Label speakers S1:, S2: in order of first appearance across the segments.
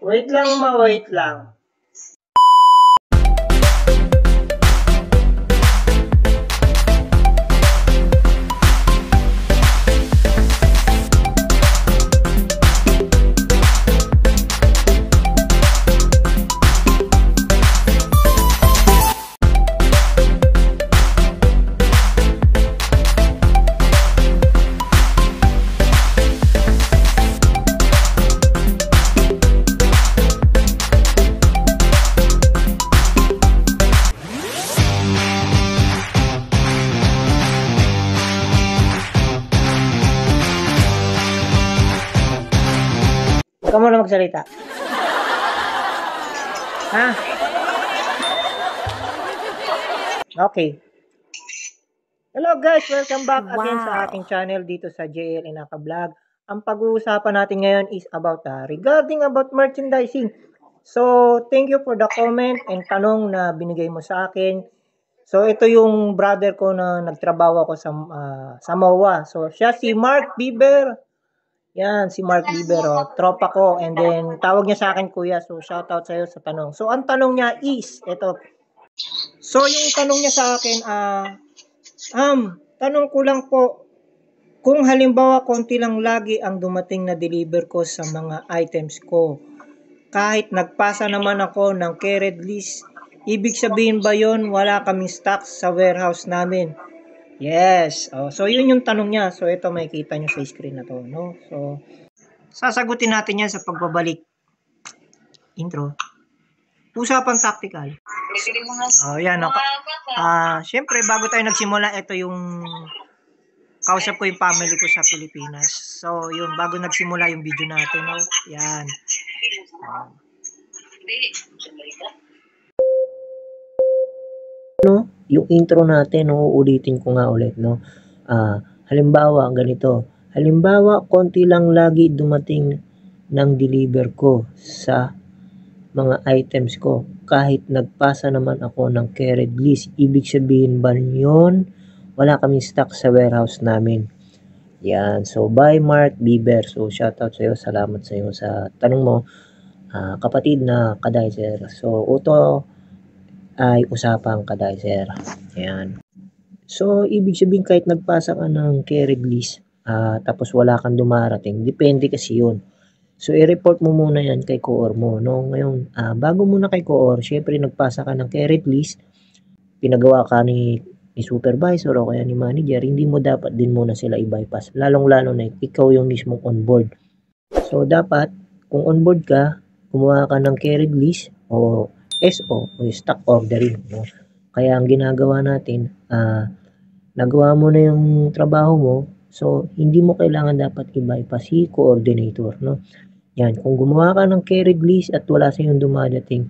S1: Wait lang, wait lang. Ikaw muna magsalita. Ha? Okay. Hello guys, welcome back again sa ating channel dito sa JL Inaka Vlog. Ang pag-uusapan natin ngayon is about regarding about merchandising. So, thank you for the comment and tanong na binigay mo sa akin. So, ito yung brother ko na nagtrabaho ako sa MOA. So, siya si Mark Bieber. Yan, si Mark Bieber, tropa ko. And then, tawag niya sa akin, kuya. So, shoutout sa'yo sa tanong. So, ang tanong niya is, ito. So, yung tanong niya sa akin, tanong ko lang po, kung halimbawa, konti lang lagi ang dumating na deliver ko sa mga items ko, kahit nagpasa naman ako ng carried list, ibig sabihin ba yon wala kaming stock sa warehouse namin? Yes. So, yun yung tanong niya. So, ito makikita nyo sa screen na to. No? So, sasagutin natin yan sa pagbabalik. Intro. Usapang tactical. Yan. Siyempre, bago tayo nagsimula, ito yung kausap ko yung family ko sa Pilipinas. So, yun. Bago nagsimula yung video natin. No? Yan. No, yung intro natin, no, uulitin ko nga ulit, no. Halimbawa, ganito. Halimbawa, konti lang lagi dumating ng deliver ko sa mga items ko. Kahit nagpasa naman ako ng carried list, ibig sabihin ba yun, wala kaming stock sa warehouse namin. Yan. So, by Mark Bieber. So, shoutout sa'yo. Salamat sa'yo sa tanong mo. Kapatid na Kadiser. So, ito ay usapang Kadiser. Ayan. So, ibig sabihin kahit nagpasa ka ng carried list, tapos wala kang dumarating, depende kasi yun. So, i-report mo muna yan kay Coor mo. No? Ngayon, bago muna kay Coor, syempre nagpasa ka ng carried list, pinagawa ka ni supervisor o kaya ni manager, hindi mo dapat din muna sila i-bypass. Lalong-lalo na ikaw yung mismong onboard. So, dapat, kung onboard ka, gumawa ka ng carried list o SO o stock ordering. No? Kaya ang ginagawa natin, nagawa mo na yung trabaho mo, so hindi mo kailangan dapat i-bypass si coordinator. No? Yan, kung gumawa ka ng carried list at wala sa yung dumadating,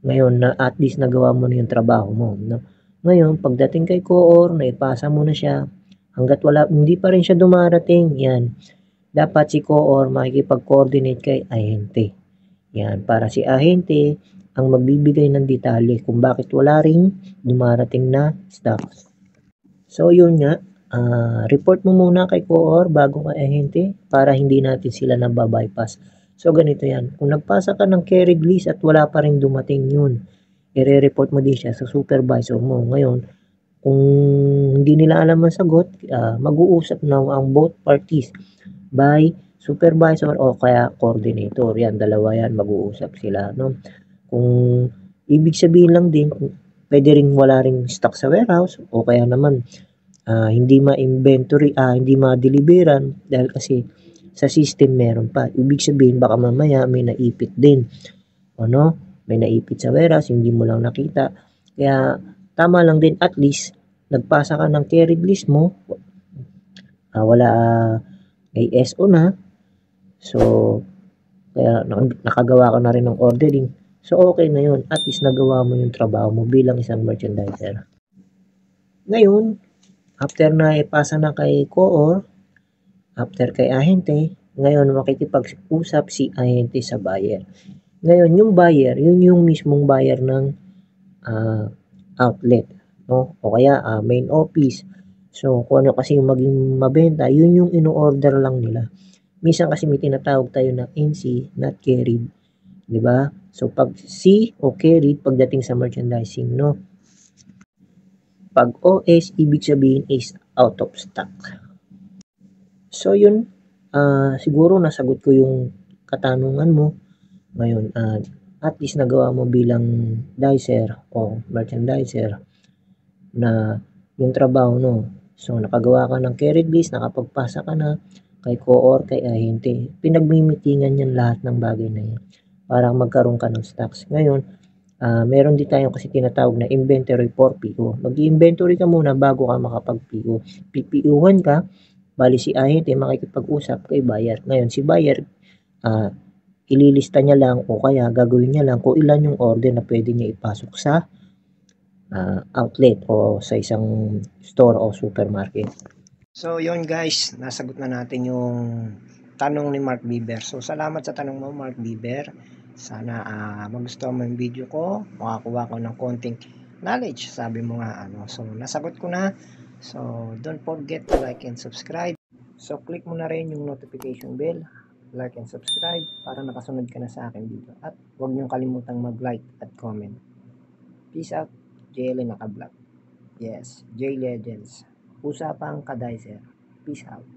S1: ngayon na at least nagawa mo na yung trabaho mo. No? Ngayon, pagdating kay Coor, naipasa mo na siya, hanggat hindi pa rin siya dumarating, yan, dapat si Coor makikipag-coordinate kay ahente. Yan, para si ahente ang magbibigay ng detalye kung bakit wala ring dumarating na stocks. So, yun nga, report mo muna kay Coor bago ka ahente para hindi natin sila nababypass. So, ganito yan. Kung nagpasa ka ng carried list at wala pa rin dumating yun, i-report mo din siya sa supervisor mo. Ngayon, kung hindi nila alam ang sagot, mag-uusap na ang both parties by supervisor o kaya coordinator. Yan, dalawa yan, mag-uusap sila. No? Kung ibig sabihin lang din, pwede ring wala ring stock sa warehouse o kaya naman hindi ma-inventory, hindi ma-deliveran dahil kasi sa system meron pa. Ibig sabihin baka mamaya may naipit din. Ano? May naipit sa warehouse, hindi mo lang nakita. Kaya tama lang din at least nagpasa ka ng carried list mo. Wala ASO na. So, kaya nakagawa ka na rin ng ordering. So, okay na yun. At least nagawa mo yung trabaho mo bilang isang merchandiser. Ngayon, after na ipasa na kay Coor, after kay ahente, ngayon makikipag-usap si ahente sa buyer. Ngayon, yung buyer, yun yung mismong buyer ng outlet. No? O kaya main office. So, kung ano kasi yung maging mabenta, yun yung ino-order lang nila. Minsan kasi may tinatawag tayo na NC, not carried. 'di ba? So pag C o carry pagdating sa merchandising, no? Pag OS, ibig sabihin is out of stock. So yun, siguro nasagot ko yung katanungan mo. Ngayon, at least nagawa mo bilang dicer o merchandiser na yung trabaho no. So nakagawa ka ng carried list, nakapagpasa ka na kay co-or, kay ahente. Pinagmimitingan yan lahat ng bagay na yan para magkaroon ka ng stocks. Ngayon, meron din tayo kasi tinatawag na inventory for PO. Mag-inventory ka muna bago ka makapag-PO. PPO-1 ka, bali si ahente makikipag-usap kay buyer. Ngayon si buyer, ililista niya lang o kaya gagawin niya lang kung ilan yung order na pwede niya ipasok sa outlet o sa isang store o supermarket. So yun guys, nasagot na natin yung tanong ni Mark Bieber. So salamat sa tanong mo Mark Bieber. Sana magustuhan mo yung video ko, makakuha ko ng konting knowledge. Sabi mo nga so nasagot ko na. So don't forget to like and subscribe. So click mo na rin yung notification bell, like and subscribe para nakasunod ka na sa akin dito. At huwag niyong kalimutang mag-like at comment. Peace out, JL Nakablog. Yes, J Legends. Usapang Kadicer. Peace out.